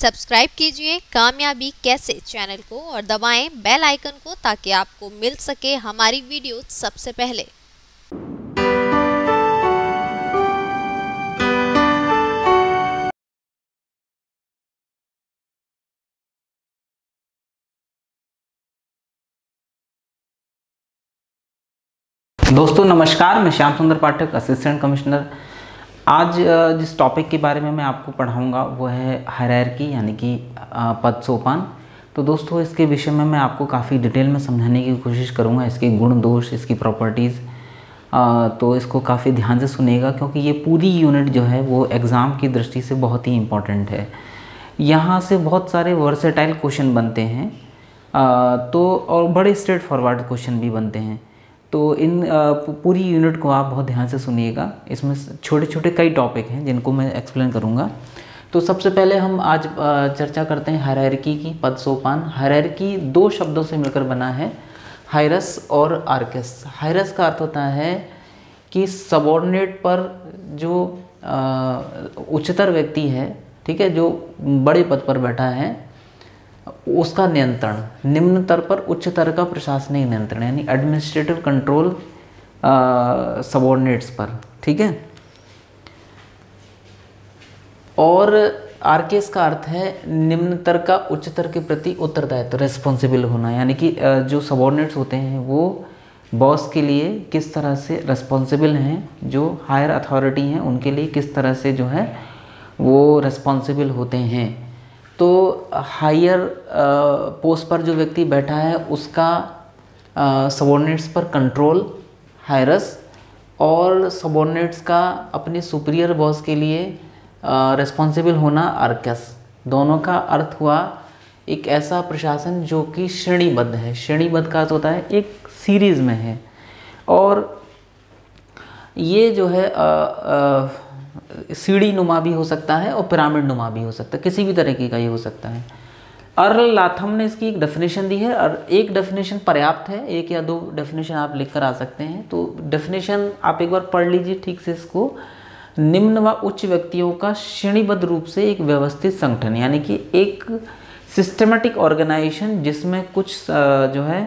Subscribe कीजिए कामयाबी कैसे चैनल को और दबाएं बेल आइकन को ताकि आपको मिल सके हमारी वीडियो सबसे पहले। दोस्तों नमस्कार, मैं श्याम सुंदर पाठक, असिस्टेंट कमिश्नर। आज जिस टॉपिक के बारे में मैं आपको पढ़ाऊंगा वो है हायरार्की यानी कि पद सोपान। तो दोस्तों इसके विषय में मैं आपको काफ़ी डिटेल में समझाने की कोशिश करूंगा, इसके गुण दोष, इसकी प्रॉपर्टीज़। तो इसको काफ़ी ध्यान से सुनिएगा क्योंकि ये पूरी यूनिट जो है वो एग्ज़ाम की दृष्टि से बहुत ही इम्पॉर्टेंट है। यहाँ से बहुत सारे वर्सेटाइल क्वेश्चन बनते हैं तो और बड़े स्ट्रेट फॉरवर्ड क्वेश्चन भी बनते हैं। तो इन पूरी यूनिट को आप बहुत ध्यान से सुनिएगा। इसमें छोटे छोटे कई टॉपिक हैं जिनको मैं एक्सप्लेन करूँगा। तो सबसे पहले हम आज चर्चा करते हैं हायरार्की की, पद सोपान। हायरार्की दो शब्दों से मिलकर बना है, हायरस और आर्कस। हायरस का अर्थ होता है कि सबऑर्डिनेट पर जो उच्चतर व्यक्ति है, ठीक है, जो बड़े पद पर बैठा है उसका नियंत्रण, निम्नतर पर उच्चतर का प्रशासनिक नियंत्रण यानी एडमिनिस्ट्रेटिव कंट्रोल सबऑर्डिनेट्स पर, ठीक है। और आर्केस का अर्थ है निम्नतर का उच्चतर के प्रति उत्तरदायित्व, रेस्पॉन्सिबल होना, यानी कि जो सबऑर्डिनेट्स होते हैं वो बॉस के लिए किस तरह से रेस्पॉन्सिबल हैं, जो हायर अथॉरिटी हैं उनके लिए किस तरह से जो है वो रेस्पॉन्सिबल होते हैं। तो हायर पोस्ट पर जो व्यक्ति बैठा है उसका सबऑर्डिनेट्स पर कंट्रोल हायरस, और सबऑर्डिनेट्स का अपने सुपीरियर बॉस के लिए रेस्पॉन्सिबल होना आर्कस। दोनों का अर्थ हुआ एक ऐसा प्रशासन जो कि श्रेणीबद्ध है। श्रेणीबद्ध का अर्थ होता है एक सीरीज़ में है, और ये जो है सीढ़ी नुमा भी हो सकता है और पिरामिड नुमा भी हो सकता है, किसी भी तरीके का ये हो सकता है। अर्ल लाथम ने इसकी एक डेफिनेशन दी है, और एक डेफिनेशन पर्याप्त है, एक या दो डेफिनेशन आप लिख कर आ सकते हैं। तो डेफिनेशन आप एक बार पढ़ लीजिए ठीक से इसको। निम्न व उच्च व्यक्तियों का श्रेणीबद्ध रूप से एक व्यवस्थित संगठन, यानी कि एक सिस्टमेटिक ऑर्गेनाइजेशन जिसमें कुछ जो है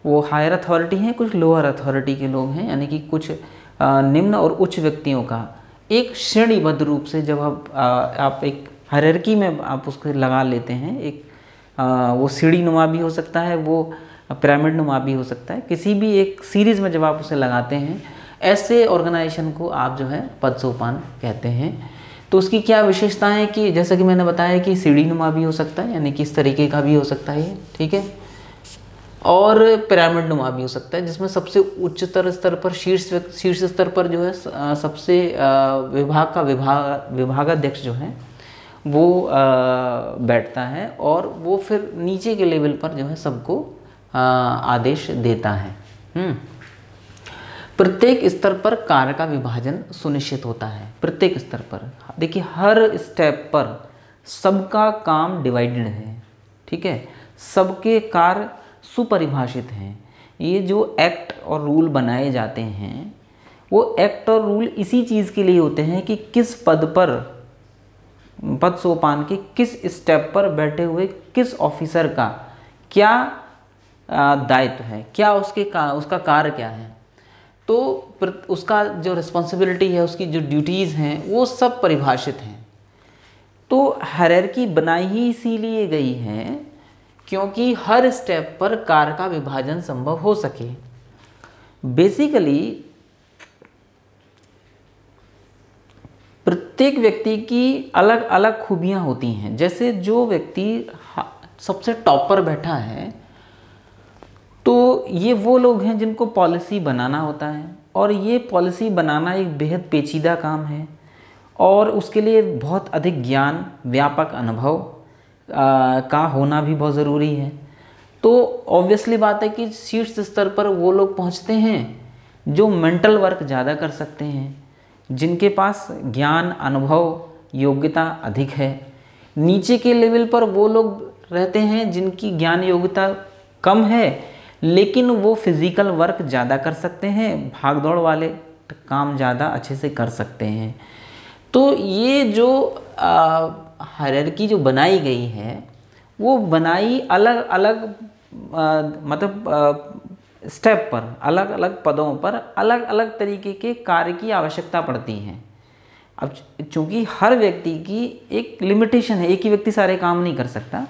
वो हायर अथॉरिटी हैं, कुछ लोअर अथॉरिटी के लोग हैं, यानी कि कुछ निम्न और उच्च व्यक्तियों का एक श्रेणीबद्ध रूप से जब आप एक हायरार्की में आप उसको लगा लेते हैं, एक वो सीढ़ी नुमा भी हो सकता है, वो पिरामिड नुमा भी हो सकता है, किसी भी एक सीरीज़ में जब आप उसे लगाते हैं, ऐसे ऑर्गेनाइजेशन को आप जो है पद सोपान कहते हैं। तो उसकी क्या विशेषताएं कि जैसा कि मैंने बताया कि सीढ़ी नुमा भी हो सकता है, यानी कि इस तरीके का भी हो सकता है, ठीक है, और पिरामिड नुमा भी हो सकता है जिसमें सबसे उच्चतर स्तर पर शीर्ष स्तर पर जो है सबसे विभाग का विभागाध्यक्ष जो है वो बैठता है, और वो फिर नीचे के लेवल पर जो है सबको आदेश देता है। प्रत्येक स्तर पर कार्य का विभाजन सुनिश्चित होता है। प्रत्येक स्तर पर देखिए, हर स्टेप पर सबका काम डिवाइडेड है, ठीक है, सबके कार्य सुपरिभाषित हैं। ये जो एक्ट और रूल बनाए जाते हैं वो एक्ट और रूल इसी चीज़ के लिए होते हैं कि किस पद पर, पद सोपान के किस स्टेप पर बैठे हुए किस ऑफिसर का क्या दायित्व है, क्या उसका कार्य क्या है, तो उसका जो रिस्पॉन्सिबिलिटी है, उसकी जो ड्यूटीज़ हैं वो सब परिभाषित हैं। तो हायरार्की बनाई ही इसीलिए गई है क्योंकि हर स्टेप पर कार्य का विभाजन संभव हो सके। बेसिकली प्रत्येक व्यक्ति की अलग अलग खूबियां होती हैं। जैसे जो व्यक्ति सबसे टॉप पर बैठा है तो ये वो लोग हैं जिनको पॉलिसी बनाना होता है, और ये पॉलिसी बनाना एक बेहद पेचीदा काम है, और उसके लिए बहुत अधिक ज्ञान, व्यापक अनुभव का होना भी बहुत ज़रूरी है। तो ऑब्वियसली बात है कि शीर्ष स्तर पर वो लोग पहुंचते हैं जो मेंटल वर्क ज़्यादा कर सकते हैं, जिनके पास ज्ञान, अनुभव, योग्यता अधिक है। नीचे के लेवल पर वो लोग रहते हैं जिनकी ज्ञान योग्यता कम है लेकिन वो फिज़िकल वर्क ज़्यादा कर सकते हैं, भाग दौड़ वाले काम ज़्यादा अच्छे से कर सकते हैं। तो ये जो हायरार्की जो बनाई गई है वो बनाई अलग अलग मतलब स्टेप पर, अलग अलग पदों पर अलग अलग तरीके के कार्य की आवश्यकता पड़ती है। अब चूंकि हर व्यक्ति की एक लिमिटेशन है, एक ही व्यक्ति सारे काम नहीं कर सकता।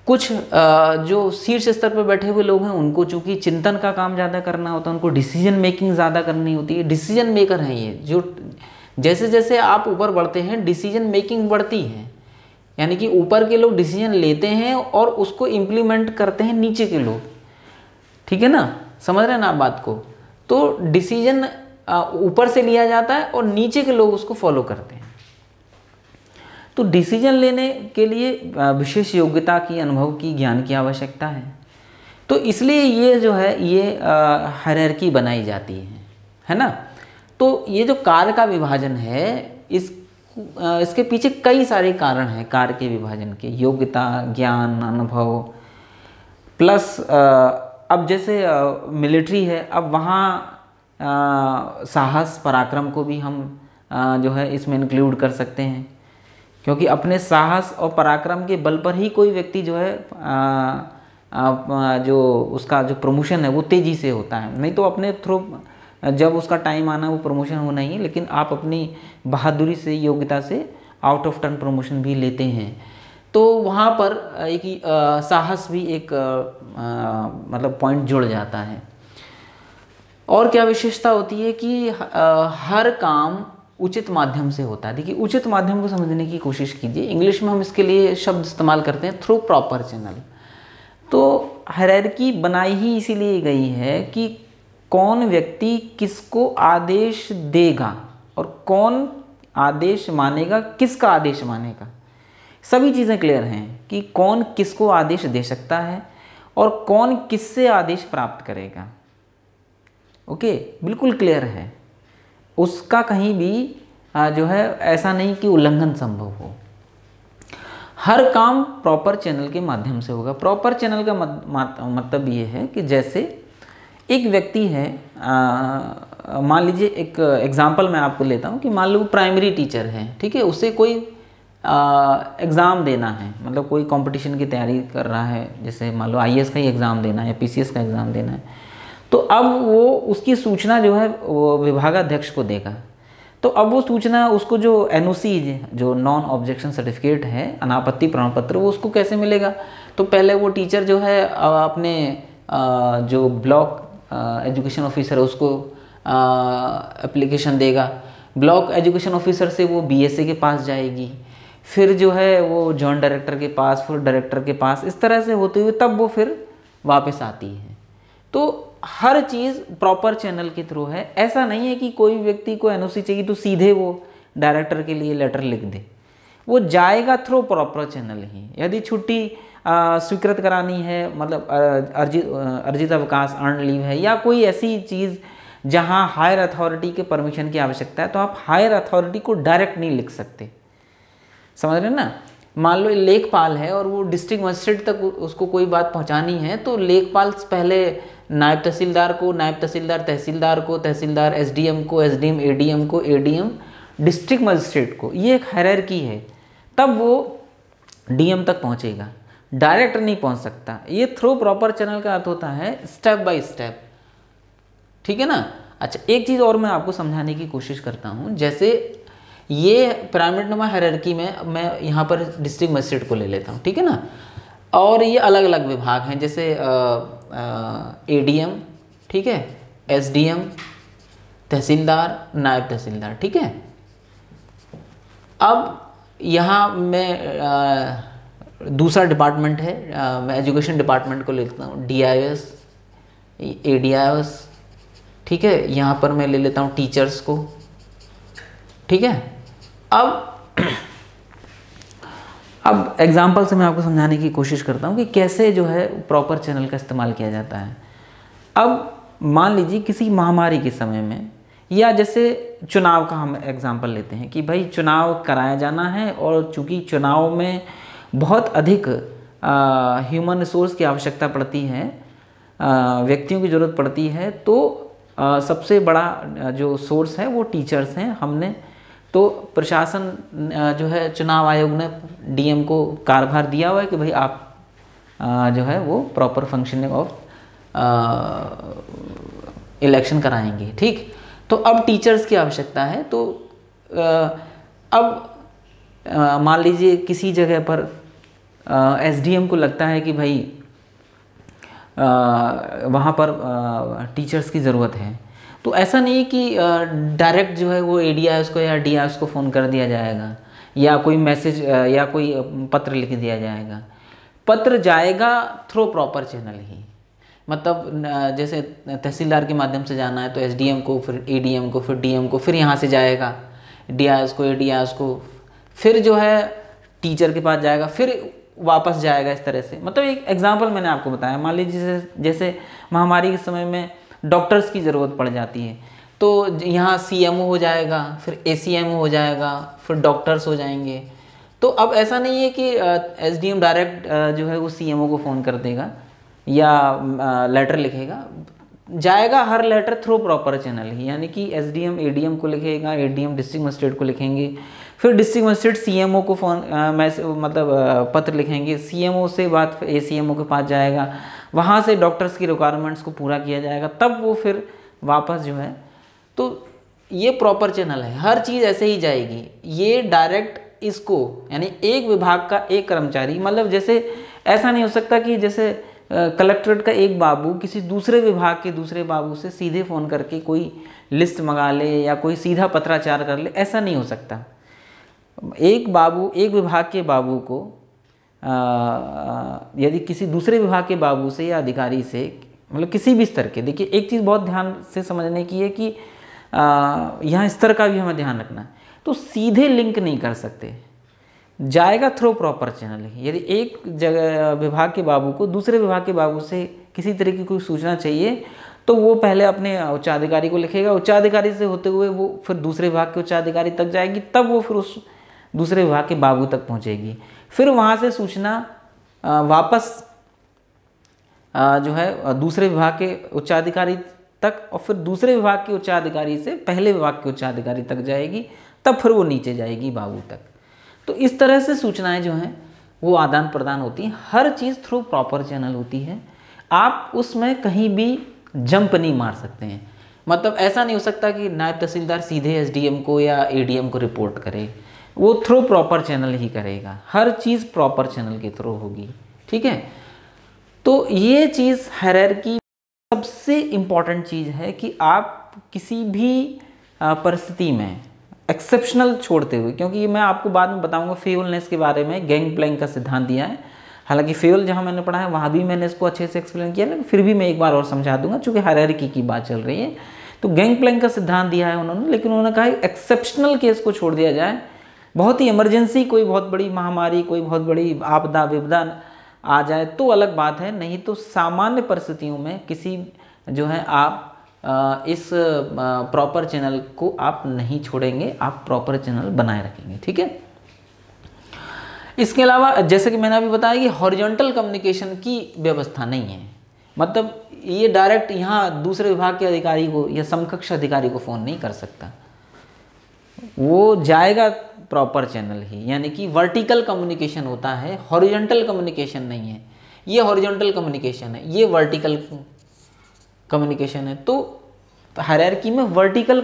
कुछ जो शीर्ष स्तर पर बैठे हुए लोग हैं उनको चूंकि चिंतन का काम ज़्यादा करना होता है, उनको डिसीजन मेकिंग ज़्यादा करनी होती है। डिसीजन मेकर हैं ये, जो जैसे जैसे आप ऊपर बढ़ते हैं डिसीजन मेकिंग बढ़ती है, यानी कि ऊपर के लोग डिसीजन लेते हैं और उसको इम्प्लीमेंट करते हैं नीचे के लोग। ठीक है ना, समझ रहे हैं ना आप बात को। तो डिसीजन ऊपर से लिया जाता है और नीचे के लोग उसको फॉलो करते हैं। तो डिसीजन लेने के लिए विशेष योग्यता की, अनुभव की, ज्ञान की आवश्यकता है। तो इसलिए ये जो है ये हायरार्की बनाई जाती है ना। तो ये जो कार्य का विभाजन है इसके पीछे कई सारे कारण हैं कार्य के विभाजन के, योग्यता, ज्ञान, अनुभव प्लस अब जैसे मिलिट्री है, अब वहाँ साहस, पराक्रम को भी हम जो है इसमें इंक्लूड कर सकते हैं, क्योंकि अपने साहस और पराक्रम के बल पर ही कोई व्यक्ति जो है जो उसका जो प्रमोशन है वो तेज़ी से होता है। नहीं तो अपने थ्रू जब उसका टाइम आना वो प्रमोशन होना ही है, लेकिन आप अपनी बहादुरी से, योग्यता से आउट ऑफ टर्न प्रमोशन भी लेते हैं। तो वहाँ पर एक साहस भी एक मतलब पॉइंट जुड़ जाता है। और क्या विशेषता होती है कि हर काम उचित माध्यम से होता है। देखिए उचित माध्यम को समझने की कोशिश कीजिए। इंग्लिश में हम इसके लिए शब्द इस्तेमाल करते हैं थ्रू प्रॉपर चैनल। तो हायरार्की बनाई ही इसीलिए गई है कि कौन व्यक्ति किसको आदेश देगा और कौन आदेश मानेगा, किसका आदेश मानेगा, सभी चीज़ें क्लियर हैं कि कौन किसको आदेश दे सकता है और कौन किससे आदेश प्राप्त करेगा। ओके, बिल्कुल क्लियर है, उसका कहीं भी जो है ऐसा नहीं कि उल्लंघन संभव हो। हर काम प्रॉपर चैनल के माध्यम से होगा। प्रॉपर चैनल का मतलब ये है कि जैसे एक व्यक्ति है, मान लीजिए एक एग्जांपल मैं आपको लेता हूँ कि मान लो प्राइमरी टीचर है, ठीक है, उसे कोई एग्ज़ाम देना है, मतलब कोई कंपटीशन की तैयारी कर रहा है, जैसे मान लो आईएएस का ही एग्ज़ाम देना है या पीसीएस का एग्ज़ाम देना है। तो अब वो उसकी सूचना जो है वो विभागाध्यक्ष को देगा। तो अब वो सूचना उसको जो एनओसी, जो नॉन ऑब्जेक्शन सर्टिफिकेट है, अनापत्ति प्रमाण पत्र, वो उसको कैसे मिलेगा? तो पहले वो टीचर जो है अपने जो ब्लॉक एजुकेशन ऑफिसर है उसको एप्लीकेशन देगा। ब्लॉक एजुकेशन ऑफिसर से वो बीएसए के पास जाएगी, फिर जो है वो जॉइंट डायरेक्टर के पास, फिर डायरेक्टर के पास, इस तरह से होते हुए तब वो फिर वापस आती है। तो हर चीज़ प्रॉपर चैनल के थ्रू है। ऐसा नहीं है कि कोई व्यक्ति को एनओसी चाहिए तो सीधे वो डायरेक्टर के लिए लेटर लिख दे, वो जाएगा थ्रू प्रॉपर चैनल ही। यदि छुट्टी स्वीकृत करानी है, मतलब अर्जित अवकाश, अर्न लीव है, या कोई ऐसी चीज़ जहां हायर अथॉरिटी के परमिशन की आवश्यकता है, तो आप हायर अथॉरिटी को डायरेक्ट नहीं लिख सकते, समझ रहे हैं ना। मान लो लेखपाल है और वो डिस्ट्रिक्ट मजिस्ट्रेट तक उसको कोई बात पहुंचानी है, तो लेखपाल पहले नायब तहसीलदार को, नायब तहसीलदार तहसीलदार को, तहसीलदार एसडीएम को, एसडीएम एडीएम को, एडीएम डिस्ट्रिक्ट मजिस्ट्रेट को, ये एक हायरार्की है। तब वो डीएम तक पहुंचेगा, डायरेक्ट नहीं पहुंच सकता। ये थ्रू प्रॉपर चैनल का अर्थ होता है स्टेप बाय स्टेप, ठीक है ना। अच्छा, एक चीज़ और मैं आपको समझाने की कोशिश करता हूँ। जैसे ये पिरामिड नुमा हायरार्की में मैं यहाँ पर डिस्ट्रिक्ट मजिस्ट्रेट को ले लेता हूँ, ठीक है ना, और ये अलग अलग विभाग हैं, जैसे एडीएम, ठीक है, एसडीएम, तहसीलदार, नायब तहसीलदार, ठीक है। अब यहाँ मैं दूसरा डिपार्टमेंट है, मैं एजुकेशन डिपार्टमेंट को लेता हूँ, डीआईएस, एडीआईएस, ठीक है। यहाँ पर मैं ले लेता हूँ टीचर्स को, ठीक है। अब एग्जाम्पल से मैं आपको समझाने की कोशिश करता हूँ कि कैसे जो है प्रॉपर चैनल का इस्तेमाल किया जाता है। अब मान लीजिए किसी महामारी के समय में, या जैसे चुनाव का हम एग्जाम्पल लेते हैं कि भाई चुनाव कराया जाना है, और चूंकि चुनाव में बहुत अधिक ह्यूमन रिसोर्स की आवश्यकता पड़ती है, व्यक्तियों की ज़रूरत पड़ती है, तो सबसे बड़ा जो सोर्स है वो टीचर्स हैं। हमने तो प्रशासन जो है चुनाव आयोग ने डीएम को कार्यभार दिया हुआ है कि भाई आप जो है वो प्रॉपर फंक्शनिंग ऑफ इलेक्शन कराएंगे। ठीक, तो अब टीचर्स की आवश्यकता है। तो अब मान लीजिए किसी जगह पर एसडीएम को लगता है कि भाई वहाँ पर टीचर्स की ज़रूरत है, तो ऐसा नहीं कि डायरेक्ट जो है वो एडीआईएस को या डीआईएस को फ़ोन कर दिया जाएगा या कोई मैसेज या कोई पत्र लिख दिया जाएगा। पत्र जाएगा थ्रू प्रॉपर चैनल ही, मतलब जैसे तहसीलदार के माध्यम से जाना है तो एसडीएम को, फिर एडीएम को, फिर डीएम को, फिर यहाँ से जाएगा डीआईएस को, एडीआईएस को, फिर जो है टीचर के पास जाएगा, फिर वापस जाएगा। इस तरह से, मतलब एक एग्जांपल मैंने आपको बताया। मान लीजिए जैसे महामारी के समय में डॉक्टर्स की ज़रूरत पड़ जाती है, तो यहाँ सीएमओ हो जाएगा, फिर एसीएमओ हो जाएगा, फिर डॉक्टर्स हो जाएंगे। तो अब ऐसा नहीं है कि एसडीएम डायरेक्ट जो है वो सीएमओ को फ़ोन कर देगा या लेटर लिखेगा, जाएगा हर लेटर थ्रू प्रॉपर चैनल ही, यानी कि एसडीएम एडीएम को लिखेगा, एडीएम डिस्ट्रिक्ट मजिस्ट्रेट को लिखेंगे, फिर डिस्ट्रिक्ट मजिस्ट्रेट सीएमओ को मतलब पत्र लिखेंगे, सीएमओ से बात एसीएमओ के पास जाएगा, वहाँ से डॉक्टर्स की रिक्वायरमेंट्स को पूरा किया जाएगा, तब वो फिर वापस जो है। तो ये प्रॉपर चैनल है, हर चीज़ ऐसे ही जाएगी। ये डायरेक्ट इसको, यानी एक विभाग का एक कर्मचारी, मतलब जैसे ऐसा नहीं हो सकता कि जैसे कलेक्ट्रेट का एक बाबू किसी दूसरे विभाग के दूसरे बाबू से सीधे फ़ोन करके कोई लिस्ट मंगा ले या कोई सीधा पत्राचार कर ले, ऐसा नहीं हो सकता। एक बाबू, एक विभाग के बाबू को यदि किसी दूसरे विभाग के बाबू से या अधिकारी से, मतलब किसी भी स्तर के, देखिए एक चीज़ बहुत ध्यान से समझने की है कि यहाँ स्तर का भी हमें ध्यान रखना है। तो सीधे लिंक नहीं कर सकते, जाएगा थ्रू प्रॉपर चैनल ही। यदि एक जगह विभाग के बाबू को दूसरे विभाग के बाबू से किसी तरह की कोई सूचना चाहिए, तो वो पहले अपने उच्चाधिकारी को लिखेगा, उच्चाधिकारी से होते हुए वो फिर दूसरे विभाग के उच्चाधिकारी तक जाएगी, तब वो फिर उस दूसरे विभाग के बाबू तक पहुंचेगी। फिर वहाँ से सूचना वापस जो है दूसरे विभाग के उच्चाधिकारी तक, और फिर दूसरे विभाग के उच्चाधिकारी से पहले विभाग के उच्चाधिकारी तक जाएगी, तब फिर वो नीचे जाएगी बाबू तक। तो इस तरह से सूचनाएं जो हैं वो आदान प्रदान होती हैं। हर चीज़ थ्रू प्रॉपर चैनल होती है, आप उसमें कहीं भी जंप नहीं मार सकते हैं। मतलब ऐसा नहीं हो सकता कि नायब तहसीलदार सीधे एसडीएम को या एडीएम को रिपोर्ट करे, वो थ्रू प्रॉपर चैनल ही करेगा। हर चीज़ प्रॉपर चैनल के थ्रू होगी, ठीक है। तो ये चीज़ हायरार्की सबसे इम्पॉर्टेंट चीज़ है कि आप किसी भी परिस्थिति में एक्सेप्शनल छोड़ते हुए, क्योंकि मैं आपको बाद में बताऊंगा फेयरनेस के बारे में, गैंग प्लैंक का सिद्धांत दिया है। हालांकि फेयल जहां मैंने पढ़ा है वहां भी मैंने इसको अच्छे से एक्सप्लेन किया, लेकिन फिर भी मैं एक बार और समझा दूंगा, चूँकि हायरार्की की बात चल रही है। तो गैंग प्लैंक का सिद्धांत दिया है उन्होंने, लेकिन उन्होंने कहा एक्सेप्शनल केस को छोड़ दिया जाए, बहुत ही इमरजेंसी, कोई बहुत बड़ी महामारी, कोई बहुत बड़ी आपदा विपदा आ जाए तो अलग बात है, नहीं तो सामान्य परिस्थितियों में किसी जो है आप इस प्रॉपर चैनल को आप नहीं छोड़ेंगे, आप प्रॉपर चैनल बनाए रखेंगे, ठीक है। इसके अलावा जैसे कि मैंने अभी बताया कि हॉरिजॉन्टल कम्युनिकेशन की व्यवस्था नहीं है, मतलब ये डायरेक्ट यहाँ दूसरे विभाग के अधिकारी को या समकक्ष अधिकारी को फ़ोन नहीं कर सकता, वो जाएगा प्रॉपर चैनल ही, यानी कि वर्टिकल कम्युनिकेशन होता है, हॉरिजॉन्टल कम्युनिकेशन नहीं है। ये हॉरिजॉन्टल कम्युनिकेशन है, ये वर्टिकल कम्युनिकेशन है। तो हायरार्की में वर्टिकल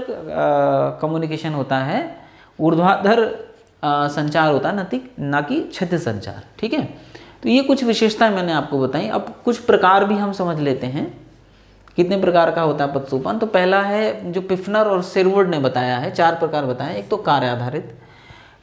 कम्युनिकेशन होता है, ऊर्ध्वाधर संचार होता है, ना कि क्षैतिज संचार, ठीक है। तो ये कुछ विशेषताएं मैंने आपको बताई। अब कुछ प्रकार भी हम समझ लेते हैं, कितने प्रकार का होता है पदसोपान। तो पहला है जो पिफनर और शेरवुड ने बताया है, 4 प्रकार बताए। एक तो कार्य आधारित,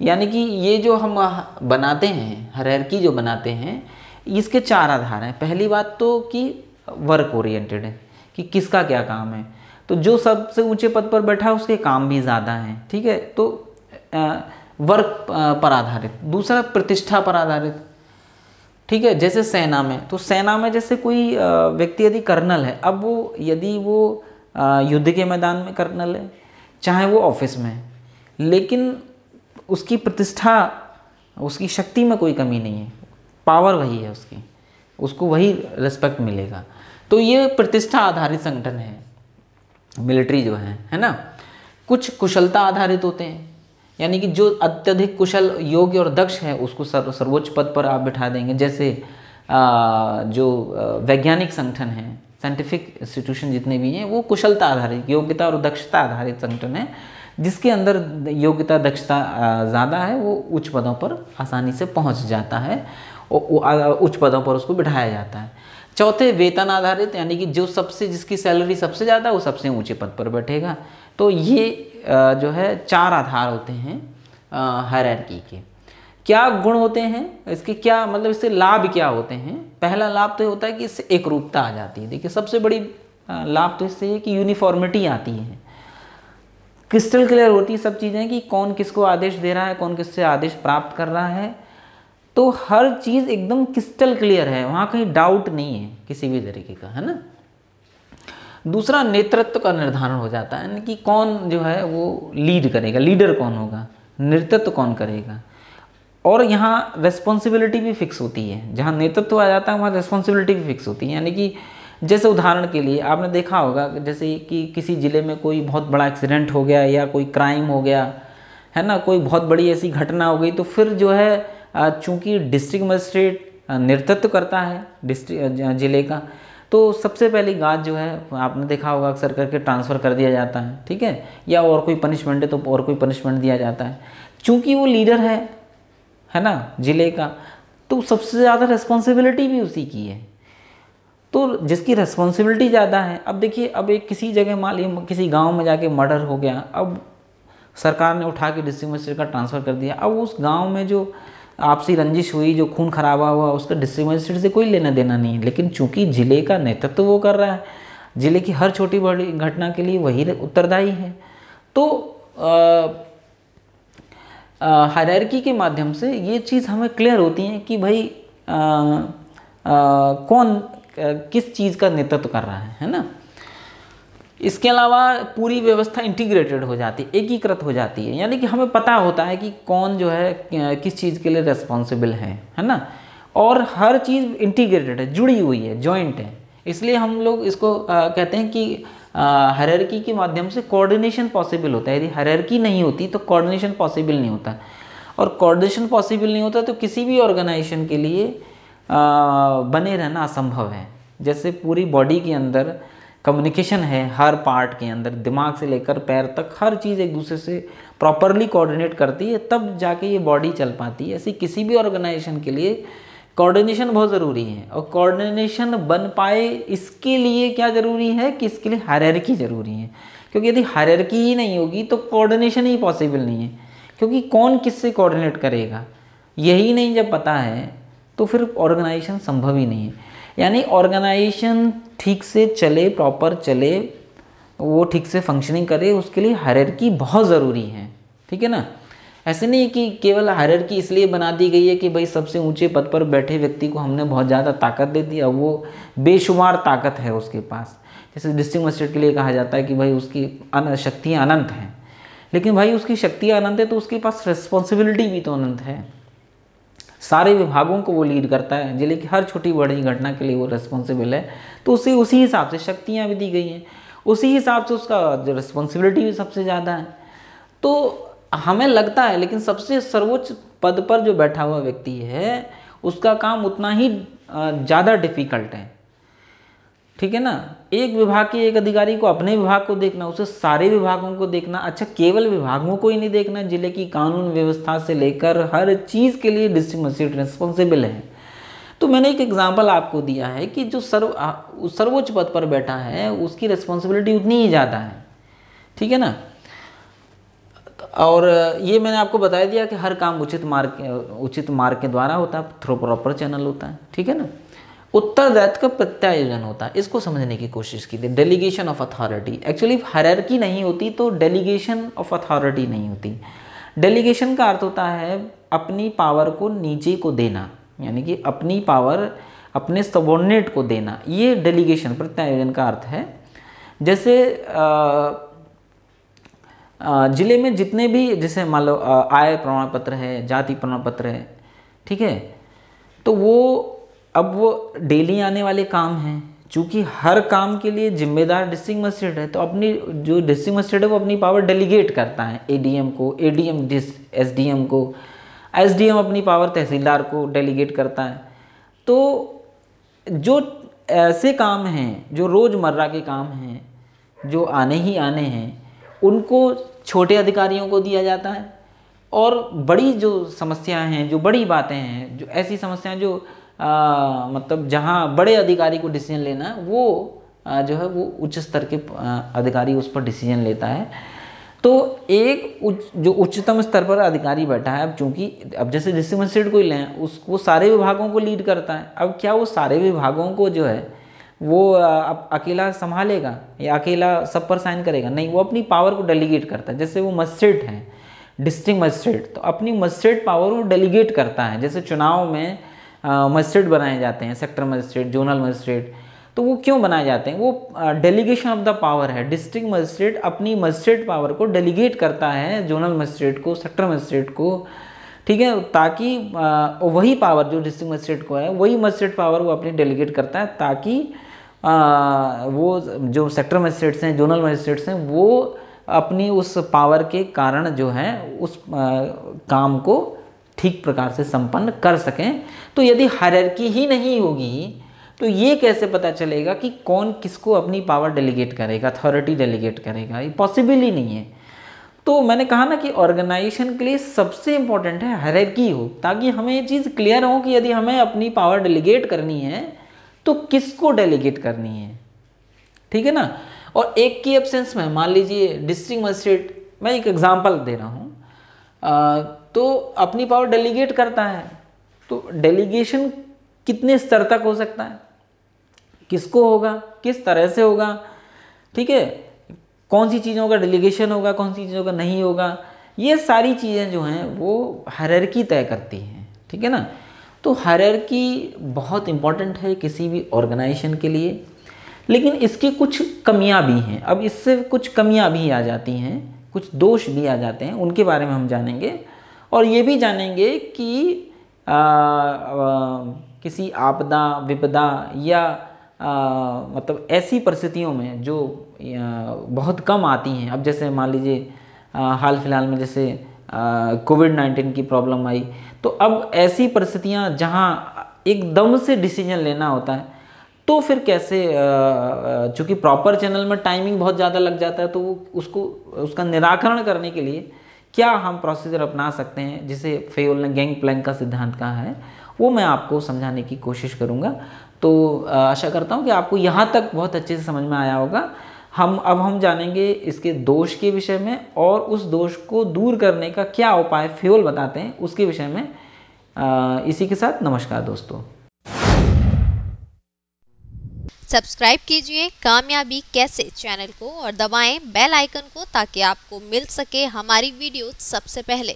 यानी कि ये जो हम बनाते हैं हायरार्की जो बनाते हैं, इसके 4 आधार हैं। पहली बात तो कि वर्क ओरिएंटेड है, कि किसका क्या काम है, तो जो सबसे ऊंचे पद पर बैठा है उसके काम भी ज़्यादा हैं, ठीक है, तो वर्क पर आधारित। दूसरा प्रतिष्ठा पर आधारित, ठीक है, जैसे सेना में, तो सेना में जैसे कोई व्यक्ति यदि कर्नल है, अब वो यदि वो युद्ध के मैदान में कर्नल है, चाहे वो ऑफिस में, लेकिन उसकी प्रतिष्ठा, उसकी शक्ति में कोई कमी नहीं है, पावर वही है उसकी, उसको वही रिस्पेक्ट मिलेगा। तो ये प्रतिष्ठा आधारित संगठन है मिलिट्री जो है ना। कुछ कुशलता आधारित होते हैं, यानी कि जो अत्यधिक कुशल, योग्य और दक्ष है उसको सर्वोच्च पद पर आप बिठा देंगे। जैसे जो वैज्ञानिक संगठन हैं, साइंटिफिक इंस्टीट्यूशन जितने भी हैं, वो कुशलता आधारित, योग्यता और दक्षता आधारित संगठन है। जिसके अंदर योग्यता दक्षता ज़्यादा है वो उच्च पदों पर आसानी से पहुंच जाता है, उच्च पदों पर उसको बिठाया जाता है। चौथे, वेतन आधारित, यानी कि जिसकी सैलरी सबसे ज़्यादा वो सबसे ऊंचे पद पर बैठेगा। तो ये जो है 4 आधार होते हैं हायरार्की के। क्या गुण होते हैं इसके, क्या मतलब इससे लाभ क्या होते हैं? पहला लाभ तो ये होता है कि इससे एकरूपता आ जाती है। देखिए सबसे बड़ी लाभ तो इससे है कि यूनिफॉर्मिटी आती है, क्रिस्टल क्लियर होती है सब चीज़ें कि कौन किसको आदेश दे रहा है, कौन किससे आदेश प्राप्त कर रहा है। तो हर चीज़ एकदम क्रिस्टल क्लियर है, वहाँ कहीं डाउट नहीं है किसी भी तरीके का, है ना। दूसरा, नेतृत्व का निर्धारण हो जाता है, यानी कि कौन जो है वो लीड करेगा, लीडर कौन होगा, नेतृत्व कौन करेगा। और यहाँ रिस्पॉन्सिबिलिटी भी फिक्स होती है, जहाँ नेतृत्व आ जाता है वहाँ रिस्पॉन्सिबिलिटी भी फिक्स होती है। यानी कि जैसे उदाहरण के लिए आपने देखा होगा, जैसे कि किसी ज़िले में कोई बहुत बड़ा एक्सीडेंट हो गया या कोई क्राइम हो गया, है ना, कोई बहुत बड़ी ऐसी घटना हो गई, तो फिर जो है चूँकि डिस्ट्रिक्ट मजिस्ट्रेट नेतृत्व करता है डिस्ट्रिक्ट ज़िले का, तो सबसे पहली बात जो है आपने देखा होगा अक्सर करके ट्रांसफ़र कर दिया जाता है, ठीक है, या और कोई पनिशमेंट है तो और कोई पनिशमेंट दिया जाता है। चूँकि वो लीडर है ना ज़िले का, तो सबसे ज़्यादा रिस्पॉन्सिबिलिटी भी उसी की है। तो जिसकी रिस्पॉन्सिबिलिटी ज़्यादा है, अब देखिए, अब एक किसी जगह मान लीजिए किसी गांव में जाके मर्डर हो गया, अब सरकार ने उठा के डिस्ट्रिक्ट मजिस्ट्रेट का ट्रांसफ़र कर दिया। अब उस गांव में जो आपसी रंजिश हुई, जो खून खराबा हुआ, उसका डिस्ट्रिक्ट मजिस्ट्रेट से कोई लेना देना नहीं है, लेकिन चूंकि ज़िले का नेतृत्व वो कर रहा है, ज़िले की हर छोटी बड़ी घटना के लिए वही उत्तरदायी है। तो हायरार्की के माध्यम से ये चीज़ हमें क्लियर होती है कि भाई कौन किस चीज़ का नेतृत्व कर रहा है ना। इसके अलावा पूरी व्यवस्था इंटीग्रेटेड हो जाती है, एकीकृत हो जाती है, यानी कि हमें पता होता है कि कौन जो है किस चीज़ के लिए रिस्पॉन्सिबल है ना। और हर चीज़ इंटीग्रेटेड है, जुड़ी हुई है, जॉइंट है। इसलिए हम लोग इसको कहते हैं कि हायरार्की के माध्यम से कोऑर्डिनेशन पॉसिबल होता है। यदि हायरार्की नहीं होती तो कोऑर्डिनेशन पॉसिबल नहीं होता, और कोऑर्डिनेशन पॉसिबल नहीं होता तो किसी भी ऑर्गेनाइजेशन के लिए बने रहना असंभव है। जैसे पूरी बॉडी के अंदर कम्युनिकेशन है, हर पार्ट के अंदर, दिमाग से लेकर पैर तक हर चीज़ एक दूसरे से प्रॉपरली कोऑर्डिनेट करती है, तब जाके ये बॉडी चल पाती है। ऐसे किसी भी ऑर्गेनाइजेशन के लिए कोऑर्डिनेशन बहुत ज़रूरी है, और कोऑर्डिनेशन बन पाए इसके लिए क्या ज़रूरी है कि इसके लिए हायरार्की ज़रूरी है। क्योंकि यदि हायरार्की ही नहीं होगी तो कोऑर्डिनेशन ही पॉसिबल नहीं है, क्योंकि कौन किससे कोऑर्डिनेट करेगा यही नहीं जब पता है तो फिर ऑर्गेनाइजेशन संभव ही नहीं है। यानी ऑर्गेनाइजेशन ठीक से चले, प्रॉपर चले, वो ठीक से फंक्शनिंग करे, उसके लिए हायरार्की बहुत ज़रूरी है, ठीक है ना। ऐसे नहीं कि केवल हायरार्की इसलिए बना दी गई है कि भाई सबसे ऊंचे पद पर बैठे व्यक्ति को हमने बहुत ज़्यादा ताकत दे दी, अब वो बेशुमार ताकत है उसके पास। जैसे डिस्ट्रिक्ट मजिस्ट्रेट के लिए कहा जाता है कि भाई उसकी शक्तियाँ अनंत हैं, लेकिन भाई उसकी शक्तियाँ अनंत है तो उसके पास रिस्पॉन्सिबिलिटी भी तो अनंत है। सारे विभागों को वो लीड करता है, जिले की हर छोटी बड़ी घटना के लिए वो रिस्पॉन्सिबल है, तो उसे उसी हिसाब से शक्तियाँ भी दी गई हैं, उसी हिसाब से उसका जो रिस्पॉन्सिबिलिटी भी सबसे ज़्यादा है। तो हमें लगता है, लेकिन सबसे सर्वोच्च पद पर जो बैठा हुआ व्यक्ति है उसका काम उतना ही ज़्यादा डिफ़िकल्ट है, ठीक है ना। एक विभाग के एक अधिकारी को अपने विभाग को देखना, उसे सारे विभागों को देखना, अच्छा केवल विभागों को ही नहीं देखना, जिले की कानून व्यवस्था से लेकर हर चीज़ के लिए डिस्ट्रिक्ट मजिस्ट्रेट रिस्पॉन्सिबल है। तो मैंने एक एग्जांपल आपको दिया है कि जो सर्वोच्च पद पर बैठा है उसकी रिस्पॉन्सिबिलिटी उतनी ही ज़्यादा है, ठीक है ना। और ये मैंने आपको बता दिया कि हर काम उचित मार्ग के द्वारा होता है, थ्रू प्रॉपर चैनल होता है, ठीक है ना। उत्तरदायित्व का प्रत्यायोजन होता है, इसको समझने की कोशिश कीजिए। Delegation of authority, actually hierarchy नहीं होती तो डेलीगेशन ऑफ अथॉरिटी नहीं होती। डेलीगेशन का अर्थ होता है अपनी पावर को नीचे को देना, यानी कि अपनी पावर अपने सबॉर्डिनेट को देना, ये डेलीगेशन प्रत्यायोजन का अर्थ है। जैसे जिले में जितने भी, जैसे मान लो आय प्रमाण पत्र है, जाति प्रमाण पत्र है, ठीक है, तो वो अब वो डेली आने वाले काम हैं, चूंकि हर काम के लिए जिम्मेदार डिस्ट्रिक्ट मजिस्ट्रेट है, तो अपनी जो डिस्ट्रिक्ट मजिस्ट्रेट है वो अपनी पावर डेलीगेट करता है एडीएम को, एडीएम एसडीएम को, एसडीएम अपनी पावर तहसीलदार को डेलीगेट करता है। तो जो ऐसे काम हैं, जो रोज़मर्रा के काम हैं, जो आने ही आने हैं, उनको छोटे अधिकारियों को दिया जाता है। और बड़ी जो समस्याएं हैं, जो बड़ी बातें हैं, जो ऐसी समस्याएं जो मतलब जहां बड़े अधिकारी को डिसीजन लेना है, वो जो है वो उच्च स्तर के अधिकारी उस पर डिसीजन लेता है। तो एक जो उच्चतम स्तर पर अधिकारी बैठा है, अब चूंकि अब जैसे डिस्ट्रिक्ट मजिस्ट्रेट को ही लें, उसको सारे विभागों को लीड करता है। अब क्या वो सारे विभागों को जो है वो अकेला संभालेगा या अकेला सब पर साइन करेगा? नहीं, वो अपनी पावर को डेलीगेट करता है। जैसे वो मजिस्ट्रेट है, डिस्ट्रिक्ट मजिस्ट्रेट, तो अपनी मजिस्ट्रेट पावर वो डेलीगेट करता है। जैसे चुनाव में मजिस्ट्रेट बनाए जाते हैं, सेक्टर मजिस्ट्रेट, जोनल मजिस्ट्रेट, तो वो क्यों बनाए जाते हैं? वो डेलीगेशन ऑफ द पावर है। डिस्ट्रिक्ट मजिस्ट्रेट अपनी मजिस्ट्रेट पावर को डेलीगेट करता है जोनल मजिस्ट्रेट को, सेक्टर मजिस्ट्रेट को, ठीक है, ताकि वही पावर जो डिस्ट्रिक्ट मजिस्ट्रेट को है, वही मजिस्ट्रेट पावर वो अपनी डेलीगेट करता है, ताकि वो जो सेक्टर मजिस्ट्रेट्स हैं, जोनल मजिस्ट्रेट्स हैं, वो अपनी उस पावर के कारण जो है उस काम को ठीक प्रकार से संपन्न कर सकें। तो यदि हायरार्की ही नहीं होगी तो ये कैसे पता चलेगा कि कौन किसको अपनी पावर डेलीगेट करेगा, अथॉरिटी डेलीगेट करेगा? ये पॉसिबल ही नहीं है। तो मैंने कहा ना कि ऑर्गेनाइजेशन के लिए सबसे इंपॉर्टेंट है हायरार्की हो, ताकि हमें ये चीज़ क्लियर हो कि यदि हमें अपनी पावर डेलीगेट करनी है तो किसको डेलीगेट करनी है, ठीक है ना। और एक की एब्सेंस में मान लीजिए डिस्ट्रिक्ट मजिस्ट्रेट, मैं एक एग्जांपल दे रहा हूँ, तो अपनी पावर डेलीगेट करता है, तो डेलीगेशन कितने स्तर तक हो सकता है, किसको होगा, किस तरह से होगा, ठीक है, कौन सी चीज़ों का डेलीगेशन होगा, कौन सी चीज़ों का नहीं होगा, ये सारी चीज़ें जो हैं वो हायरार्की तय करती हैं, ठीक है ना। तो हायरार्की बहुत इम्पॉर्टेंट है किसी भी ऑर्गेनाइजेशन के लिए, लेकिन इसकी कुछ कमियां भी हैं। अब इससे कुछ कमियां भी आ जाती हैं, कुछ दोष भी आ जाते हैं, उनके बारे में हम जानेंगे। और ये भी जानेंगे कि किसी आपदा, विपदा या मतलब ऐसी परिस्थितियों में जो बहुत कम आती हैं, अब जैसे मान लीजिए हाल फिलहाल में जैसे कोविड-19 की प्रॉब्लम आई, तो अब ऐसी परिस्थितियां जहां एकदम से डिसीजन लेना होता है, तो फिर कैसे, चूँकि प्रॉपर चैनल में टाइमिंग बहुत ज़्यादा लग जाता है, तो उसका निराकरण करने के लिए क्या हम प्रोसीजर अपना सकते हैं, जिसे फेयोल ने गैंग प्लैंक का सिद्धांत कहा है, वो मैं आपको समझाने की कोशिश करूँगा। तो आशा करता हूँ कि आपको यहाँ तक बहुत अच्छे से समझ में आया होगा। अब हम जानेंगे इसके दोष के विषय में, और उस दोष को दूर करने का क्या उपाय फेयोल बताते हैं उसके विषय में। इसी के साथ नमस्कार दोस्तों। सब्सक्राइब कीजिए कामयाबी कैसे चैनल को और दबाएं बेल आइकन को, ताकि आपको मिल सके हमारी वीडियो सबसे पहले।